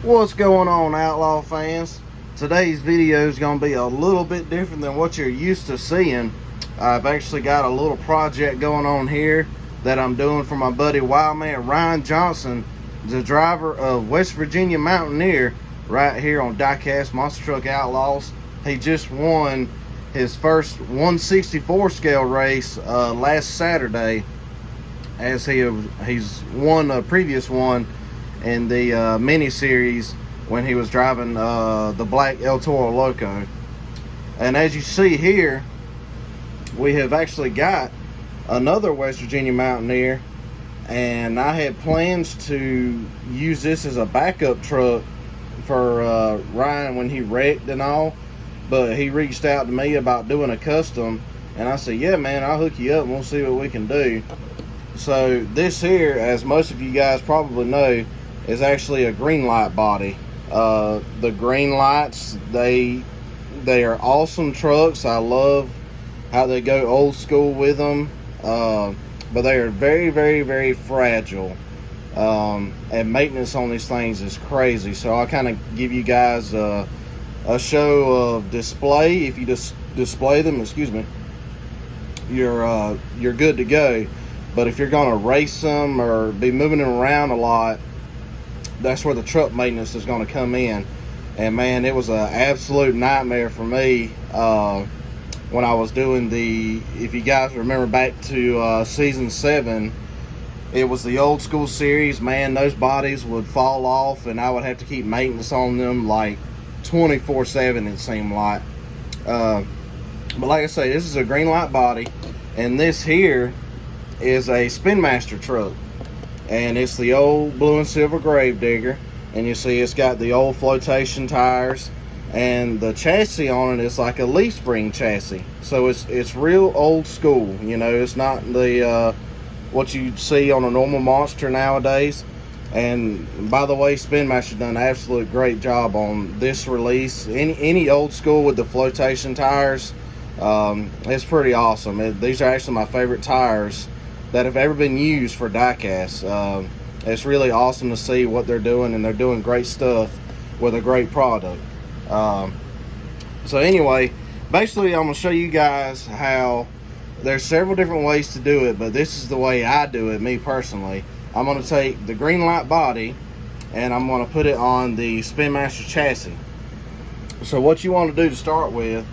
What's going on, Outlaw fans? Today's video is going to be a little bit different than what you're used to seeing. I've actually got a little project going on here that I'm doing for my buddy Wildman Ryan Johnson, the driver of West Virginia Mountaineer, right here on Diecast Monster Truck Outlaws. He just won his first 164 scale race last Saturday, as he's won a previous one in the mini series when he was driving the black El Toro Loco. And as you see here, we have actually got another West Virginia Mountaineer, and I had plans to use this as a backup truck for Ryan when he wrecked and all, but he reached out to me about doing a custom, and I said, yeah man, I'll hook you up and we'll see what we can do. So this here, as most of you guys probably know, is actually a green light body. The green lights, they are awesome trucks. I love how they go old school with them, but they are very, very, very fragile, and maintenance on these things is crazy. So I kind of give you guys a show of display. If you just display them, excuse me, you're good to go. But if you're going to race them or be moving them around a lot, that's where the truck maintenance is going to come in. And man, it was an absolute nightmare for me when I was doing if you guys remember back to season 7, it was the old school series. Man, those bodies would fall off and I would have to keep maintenance on them like 24/7, it seemed like. But like I say, this is a green light body, and this here is a Spin Master truck, and it's the old blue and silver Gravedigger, and you see it's got the old flotation tires, and the chassis on it is like a leaf spring chassis, so it's real old school. You know, it's not the what you see on a normal monster nowadays. And by the way, Spin Master done an absolute great job on this release. Any old school with the flotation tires, it's pretty awesome. These are actually my favorite tires that have ever been used for diecast. It's really awesome to see what they're doing, and they're doing great stuff with a great product. So anyway, basically I'm going to show you guys how there's several different ways to do it, but this is the way I do it, me personally. I'm going to take the green light body and I'm going to put it on the Spin Master chassis. So what you want to do to start with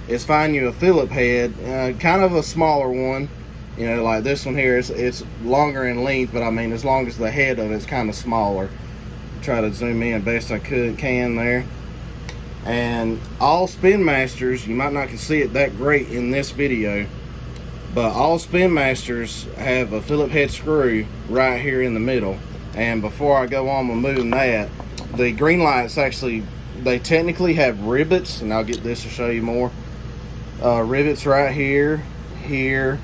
is find you a Phillip head, kind of a smaller one. You know, like this one here, it's longer in length, but I mean, as long as the head of it's kind of smaller. Try to zoom in best I can there. And all Spin Masters, you might not can see it that great in this video, but all Spin Masters have a Phillip head screw right here in the middle. And before I go on with moving that, the green lights actually, they technically have rivets, and I'll get this to show you more. Rivets right here, here,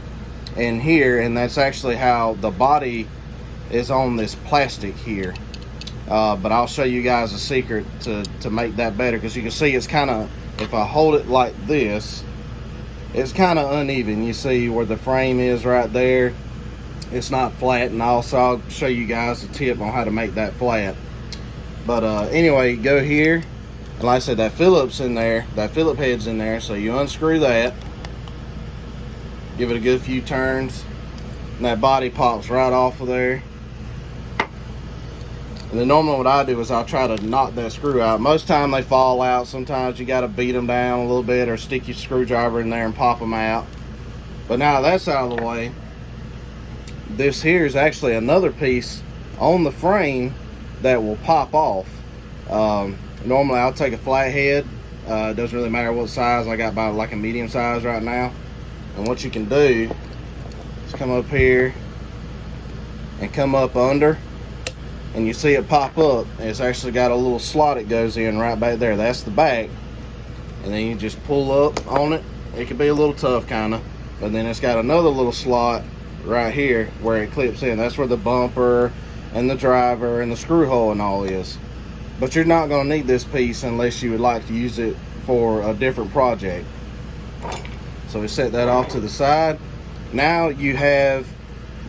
and here, and that's actually how the body is on this plastic here. But I'll show you guys a secret to make that better, because you can see it's kind of, if I hold it like this, it's kind of uneven. You see where the frame is right there, it's not flat, and also I'll show you guys a tip on how to make that flat. But anyway, go here, and like I said, that Phillip's in there, that Phillip head's in there, so you unscrew that, give it a good few turns, and that body pops right off of there. And then normally what I do is I'll try to knock that screw out. Most time they fall out. Sometimes you got to beat them down a little bit or stick your screwdriver in there and pop them out. But now that's out of the way, this here is actually another piece on the frame that will pop off. Normally I'll take a flathead. It doesn't really matter what size. I got about like a medium size right now. And what you can do is come up here and come up under, and you see it pop up. It's actually got a little slot it goes in right back there. That's the back. And then you just pull up on it. It can be a little tough kind of, but then it's got another little slot right here where it clips in. That's where the bumper and the driver and the screw hole and all is. But you're not going to need this piece unless you would like to use it for a different project. So we set that off to the side. Now you have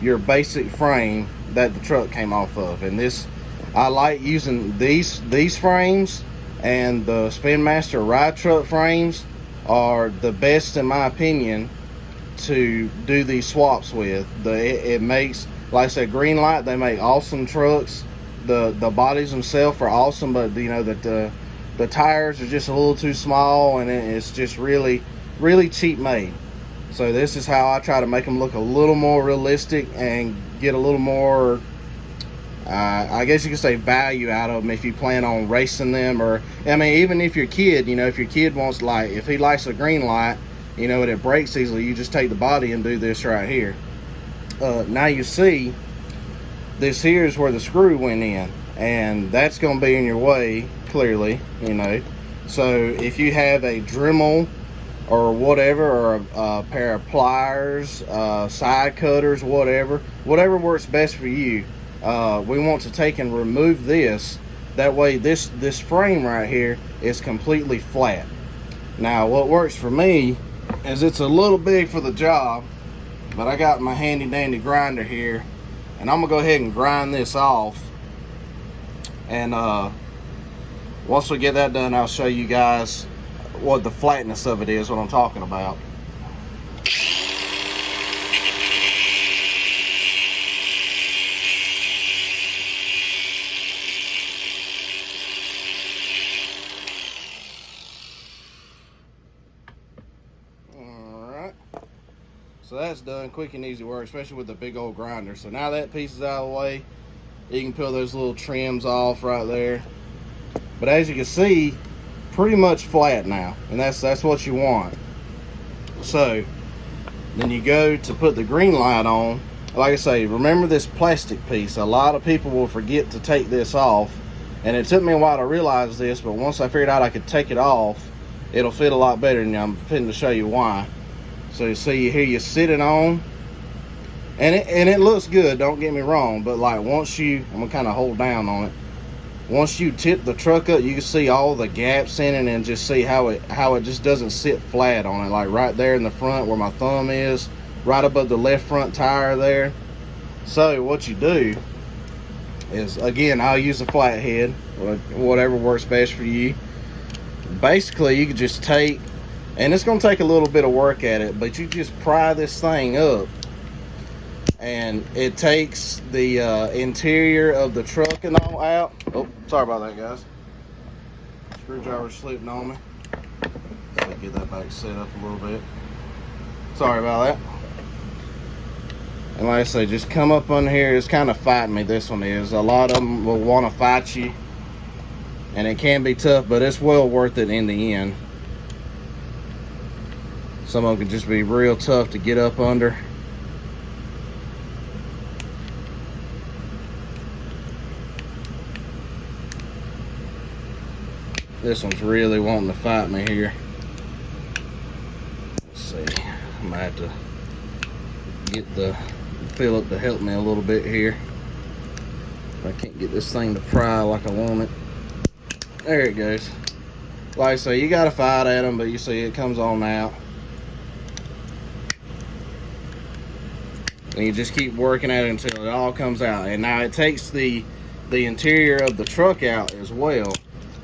your basic frame that the truck came off of, and this I like using these frames, and the Spin Master ride truck frames are the best in my opinion to do these swaps with. It makes, like I said, Greenlight, they make awesome trucks. The bodies themselves are awesome, but you know that the tires are just a little too small, and it's just really cheap made. So this is how I try to make them look a little more realistic and get a little more, I guess you could say, value out of them if you plan on racing them. Or I mean, even if your kid, you know, if your kid wants, like, if he likes a Greenlight, you know, and it breaks easily, you just take the body and do this right here. Now you see, this here is where the screw went in, and that's going to be in your way, clearly, you know. So if you have a Dremel or whatever, or a pair of pliers, side cutters, whatever works best for you, we want to take and remove this. That way this frame right here is completely flat. Now what works for me is, it's a little big for the job, but I got my handy dandy grinder here, and I'm gonna go ahead and grind this off. And once we get that done, I'll show you guys what the flatness of it is, what I'm talking about. Alright, so that's done. Quick and easy work, especially with the big old grinder. So now that piece is out of the way, you can peel those little trims off right there. But as you can see, pretty much flat now, and that's what you want. So then you go to put the Greenlight on. Like I say, remember this plastic piece. A lot of people will forget to take this off, and it took me a while to realize this, but once I figured out I could take it off, it'll fit a lot better, and I'm fitting to show you why. So you see here, you sit it on, and it looks good, don't get me wrong, but like once you, I'm gonna kind of hold down on it. Once you tip the truck up, you can see all the gaps in it, and just see how it just doesn't sit flat on it. Like right there in the front where my thumb is, right above the left front tire there. So what you do is, again, I'll use a flathead, whatever works best for you. Basically, you can just take, and it's going to take a little bit of work at it, but you just pry this thing up, and it takes the interior of the truck and all out. Oh, sorry about that, guys. Screwdriver slipped on me. So get that back set up a little bit. Sorry about that. And like I say, just come up on here. It's kind of fighting me, this one is. A lot of them will want to fight you, and it can be tough, but it's well worth it in the end. Some of them can just be real tough to get up under. This one's really wanting to fight me here. Let's see. I'm gonna have to get the Phillip to help me a little bit here. I can't get this thing to pry like I want it. There it goes. Like I say, you gotta fight at them, but you see it comes on out. And you just keep working at it until it all comes out. And now it takes the interior of the truck out as well,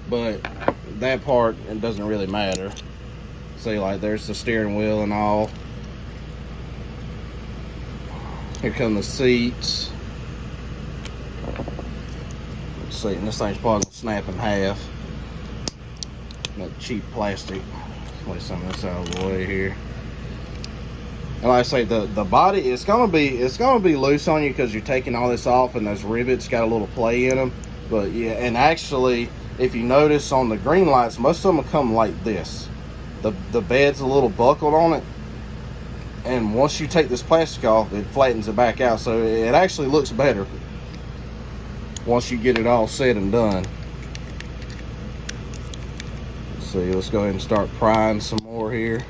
but that part, it doesn't really matter. See, like there's the steering wheel and all. Here come the seats. Let's see, and this thing's probably gonna snap in half. That cheap plastic. Let's lay some of this out of the way here. And like I say, the body, it's gonna be loose on you because you're taking all this off, and those rivets got a little play in them. But yeah, and actually, if you notice on the Greenlights, most of them come like this. The bed's a little buckled on it, and once you take this plastic off, it flattens it back out, so it actually looks better once you get it all said and done. Let's see, let's go ahead and start prying some more here.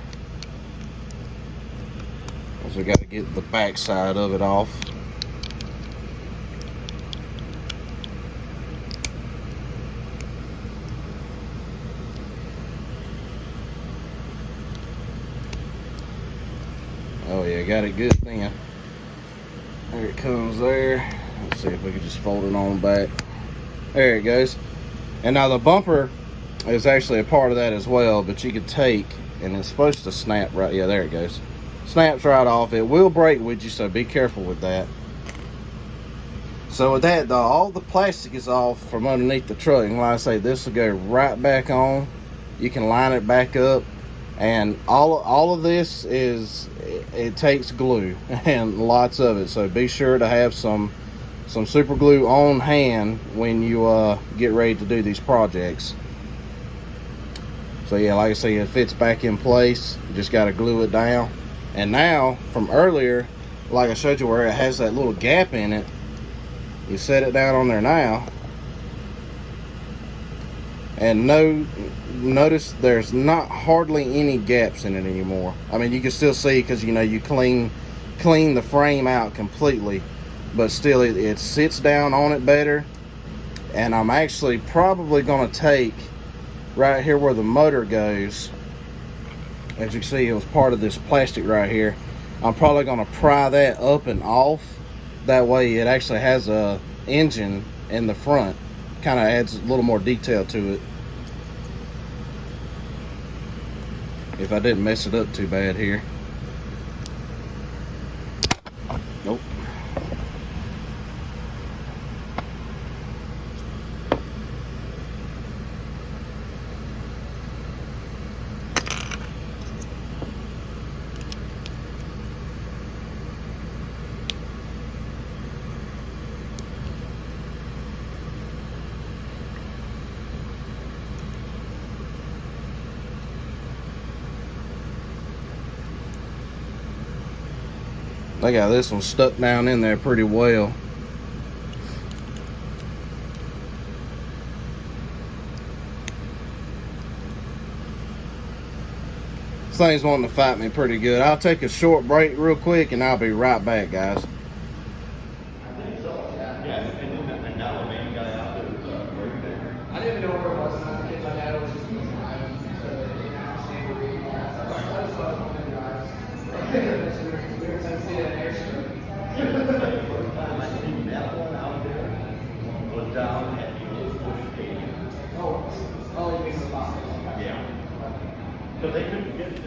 So we got to get the back side of it off. Oh yeah, got it good then. There it comes there. Let's see if we can just fold it on back. There it goes. And now the bumper is actually a part of that as well, but you could take, and it's supposed to snap right, yeah, there it goes. Snaps right off. It will break with you, so be careful with that. So with that, all the plastic is off from underneath the truck, and like I say, this will go right back on. You can line it back up, and all of this it takes glue, and lots of it, so be sure to have some super glue on hand when you get ready to do these projects. So yeah, like I say, it fits back in place. You just got to glue it down. And now, from earlier, like I showed you where it has that little gap in it, you set it down on there now, and notice there's not hardly any gaps in it anymore. I mean, you can still see, because you know you clean the frame out completely, but still it sits down on it better. And I'm actually probably going to take right here where the motor goes, as you can see, it was part of this plastic right here. I'm probably going to pry that up and off. That way it actually has a engine in the front. Kind of adds a little more detail to it. If I didn't mess it up too bad here. Nope. I got this one stuck down in there pretty well. This thing's wanting to fight me pretty good. I'll take a short break real quick and I'll be right back, guys. I didn't know where it was. I was a kid. My dad was just driving, so they didn't understand where we were. That's what I was wondering, guys. We were trying to see an airstrip. The first time I seen that one out there was down at the old Bush Stadium. Oh, you mean the box? Yeah. So they couldn't get it.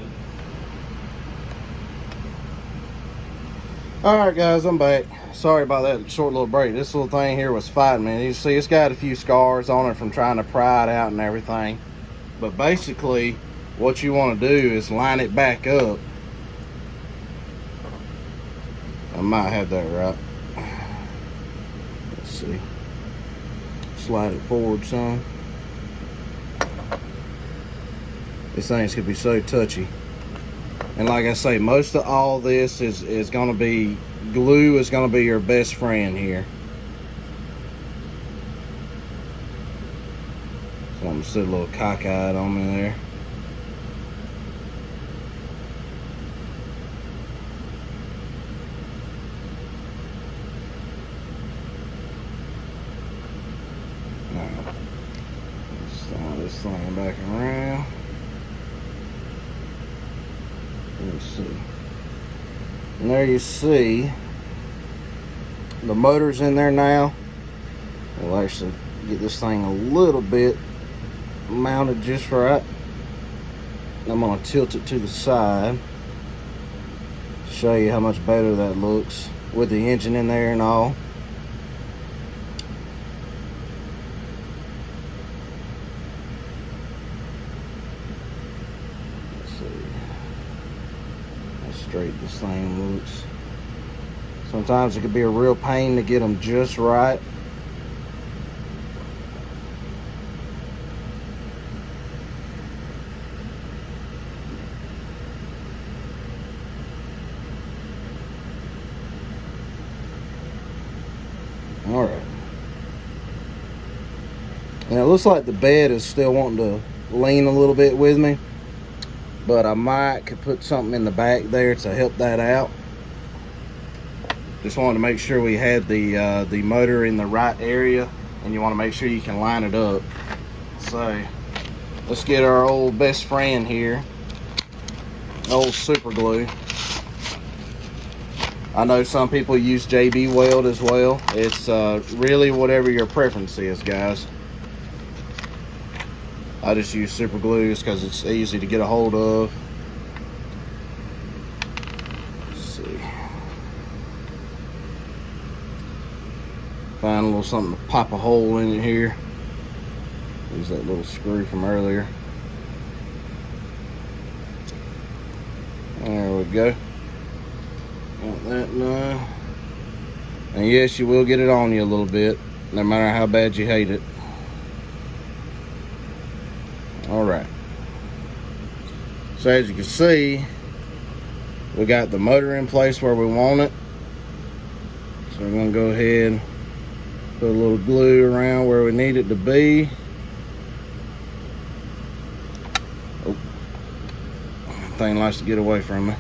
Alright guys, I'm back. Sorry about that short little break. This little thing here was fighting me. You see it's got a few scars on it from trying to pry it out and everything. But basically, what you want to do is line it back up. I might have that right. Let's see. Slide it forward some. These things could be so touchy. And like I say, most of all this is going to be, glue is going to be your best friend here. So I'm going to sit a little cockeyed on me there. Now, let's slide this thing back around. Let's see. And there you see the motor's in there now. We'll actually get this thing a little bit mounted just right. I'm going to tilt it to the side. Show you how much better that looks with the engine in there and all. Straight this thing looks. Sometimes it could be a real pain to get them just right. All right. And it looks like the bed is still wanting to lean a little bit with me. But I could put something in the back there to help that out. Just wanted to make sure we had the motor in the right area, and you want to make sure you can line it up. So let's get our old best friend here, old super glue. I know some people use JB Weld as well. It's really whatever your preference is, guys. I just use super glue just because it's easy to get a hold of. Let's see. Find a little something to pop a hole in it here. Use that little screw from earlier. There we go. Got that now. And yes, you will get it on you a little bit, no matter how bad you hate it. Alright. So as you can see, we got the motor in place where we want it. So we're going to go ahead and put a little glue around where we need it to be. Oh, thing likes to get away from me.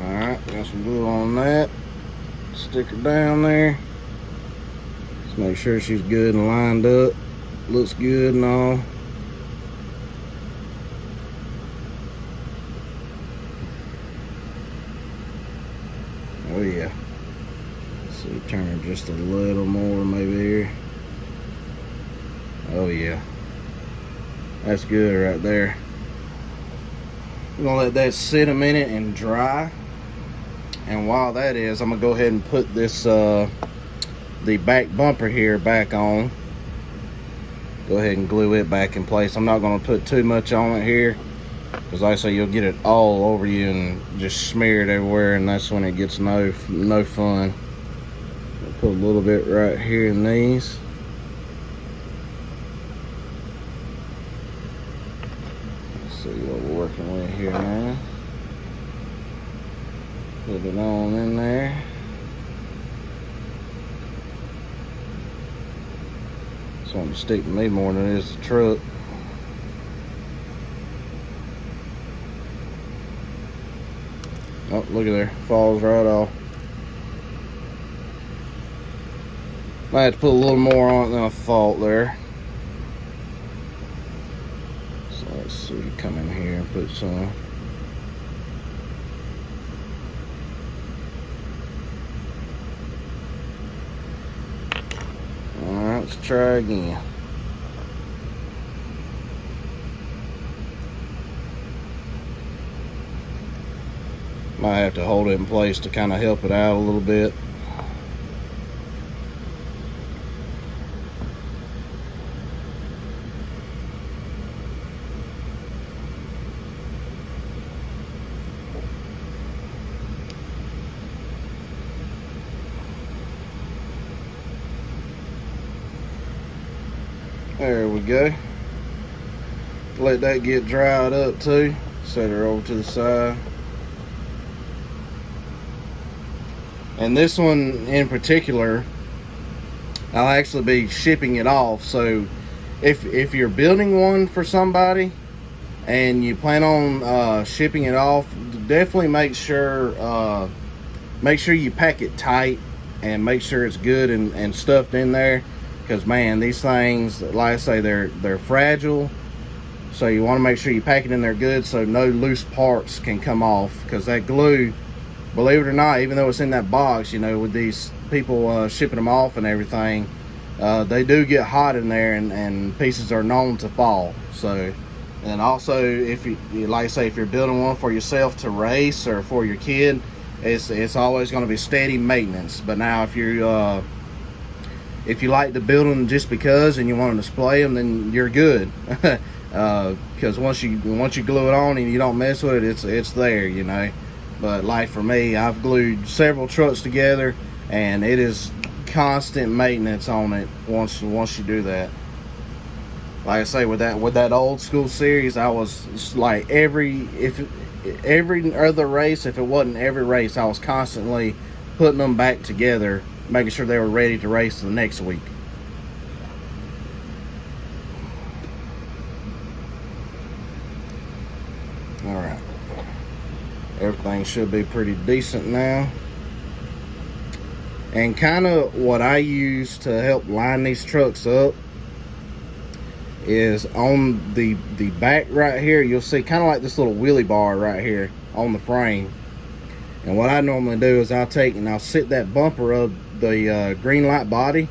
Alright, got some glue on that. Stick her down there. Just make sure she's good and lined up. Looks good and all. Oh yeah. So turn her just a little more maybe here. Oh yeah. That's good right there. We're gonna let that sit a minute and dry. And while that is, I'm gonna go ahead and put this the back bumper here back on. Go ahead and glue it back in place. I'm not gonna put too much on it here, because like I say, you'll get it all over you and just smear it everywhere, and that's when it gets no fun. I'll put a little bit right here in these. Let's see what we're working with here now. Put it on in there. It's wanting to stick to me more than it is the truck. Oh, look at there. Falls right off. I had to put a little more on it than I thought there. So let's see, come in here and put some. Alright, let's try again. Might have to hold it in place to kind of help it out a little bit. There we go. Let that get dried up too. Set her over to the side. And this one in particular, I'll actually be shipping it off. So if you're building one for somebody and you plan on shipping it off, definitely make sure you pack it tight and make sure it's good and stuffed in there. Because man, these things, like I say, they're fragile. So you want to make sure you pack it in there good so no loose parts can come off. Because that glue, believe it or not, even though it's in that box, you know, with these people shipping them off and everything, they do get hot in there, and pieces are known to fall. So, and also, if you, like I say, if you're building one for yourself to race or for your kid, it's always going to be steady maintenance. But now, if you like to build them just because and you want to display them, then you're good. Because once you glue it on and you don't mess with it, it's there, you know. But like for me, I've glued several trucks together, and it is constant maintenance on it once you do that. Like I say, with that old school series, I was like every other race, if it wasn't every race, I was constantly putting them back together, making sure they were ready to race the next week. All right. Everything should be pretty decent now. And kind of what I use to help line these trucks up is on the back right here. You'll see kind of like this little wheelie bar right here on the frame. And what I normally do is I'll take and I'll sit that bumper of the green light body.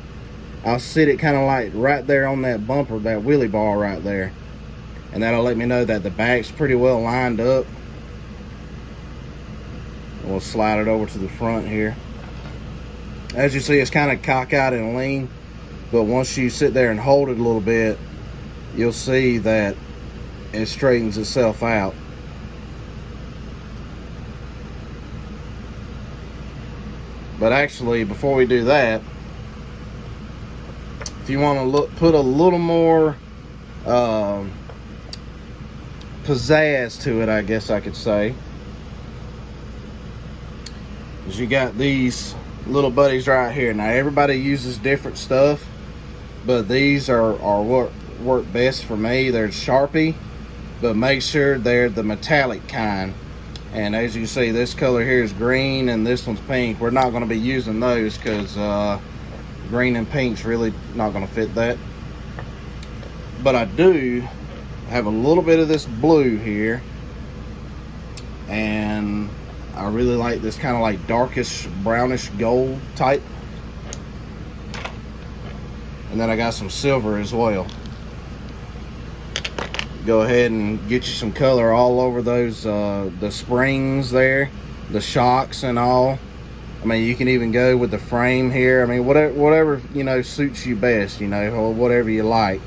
I'll sit it kind of like right there on that bumper, that wheelie bar right there. And that'll let me know that the back's pretty well lined up. We'll slide it over to the front here. As you see, it's kind of cockeyed and lean, but once you sit there and hold it a little bit, you'll see that it straightens itself out. But actually, before we do that, if you want to put a little more pizzazz to it, I guess I could say, is you got these little buddies right here. Now everybody uses different stuff, but these are what work best for me. They're Sharpie, but make sure they're the metallic kind. And as you see, this color here is green and this one's pink. We're not going to be using those because green and pink's really not going to fit that. But I do have a little bit of this blue here, and I really like this kind of like darkish brownish gold type. And then I got some silver as well. Go ahead and get you some color all over those the springs there, the shocks and all. I mean, you can even go with the frame here. I mean, whatever you know suits you best, you know, or whatever you like.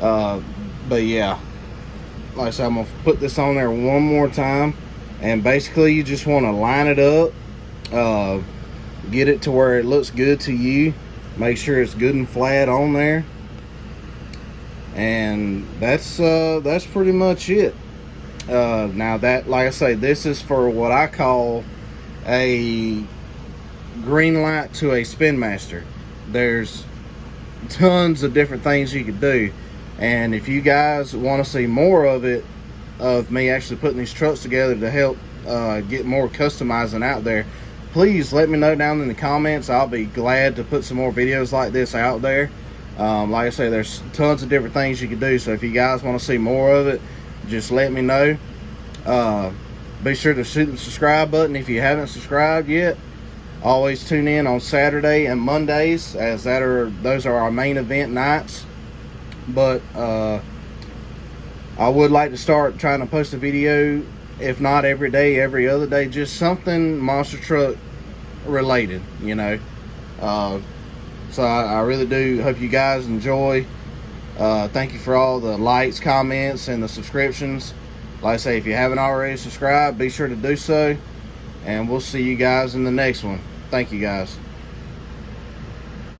But yeah, like I said, I'm gonna put this on there one more time, and basically you just want to line it up, get it to where it looks good to you. Make sure it's good and flat on there, and that's pretty much it. Now that, like I say, this is for what I call a green light to a Spin Master. There's tons of different things you could do, and if you guys want to see more of it, of me actually putting these trucks together to help get more customizing out there, please let me know down in the comments. I'll be glad to put some more videos like this out there. Like I say, there's tons of different things you can do, so if you guys want to see more of it, just let me know. Be sure to hit the subscribe button if you haven't subscribed yet. Always tune in on Saturday and Mondays, as those are our main event nights. But I would like to start trying to post a video, if not every day, every other day, just something monster truck related, you know. So I really do hope you guys enjoy. Thank you for all the likes, comments, and the subscriptions. Like I say, if you haven't already subscribed, be sure to do so, and we'll see you guys in the next one. Thank you guys.